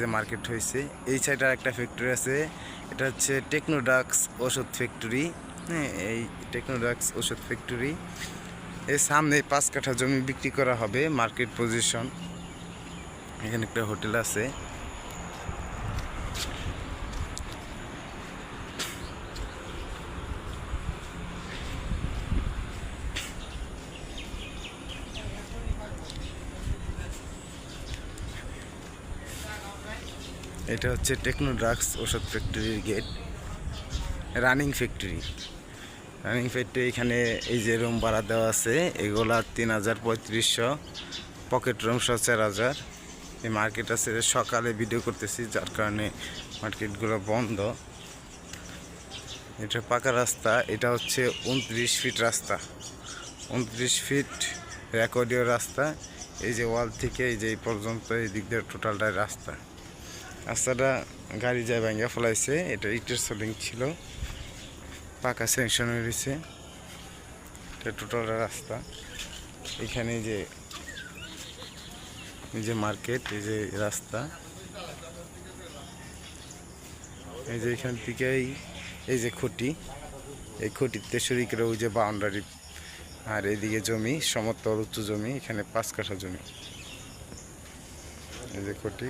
যে মার্কেট হয়েছে এই সাইডে একটা ফ্যাক্টরি আছে, এটা হচ্ছে টেকনোডাক্স ওষুধ ফ্যাক্টরি। হ্যাঁ, এই টেকনোডাক্স ওষুধ ফ্যাক্টরি এর সামনে 5 কাঠা জমি বিক্রি করা হবে। মার্কেট পজিশন, এখানে একটা হোটেল আছে। এটা হচ্ছে টেকনোড্রাগস ওষুধ ফ্যাক্টরির গেট, রানিং ফ্যাক্টরি। রানিং ফ্যাক্টরি এখানে এই যে রুম ভাড়া দেওয়া আছে, এগুলা 3,000-3,500, পকেট রুম সহ 4,000। এই মার্কেট আছে, সকালে ভিডিও করতেছি যার কারণে মার্কেটগুলো বন্ধ। এটা পাকা রাস্তা, এটা হচ্ছে 29 ফিট রাস্তা, 29 ফিট রেকর্ডীয় রাস্তা। এই যে ওয়াল থেকে এই যে এই পর্যন্ত এই দিক দিয়ে টোটালটাই রাস্তা। রাস্তাটা গাড়ি যায় ভাঙ্গা ফেলাইছে, এটা ইটের সোলিং ছিল, পাকা স্যাংশন হয়ে রয়েছে। এটা টোটাল রাস্তা। এখানে এই যে মার্কেট, এই যে রাস্তা, এই যে এখান থেকে এই যে খুঁটি, এই খুঁটিতে শুরু করে ওই যে বাউন্ডারি, আর এইদিকে জমি সমতল উঁচু জমি, এখানে 5 কাঠা জমি। এই যে খুঁটি,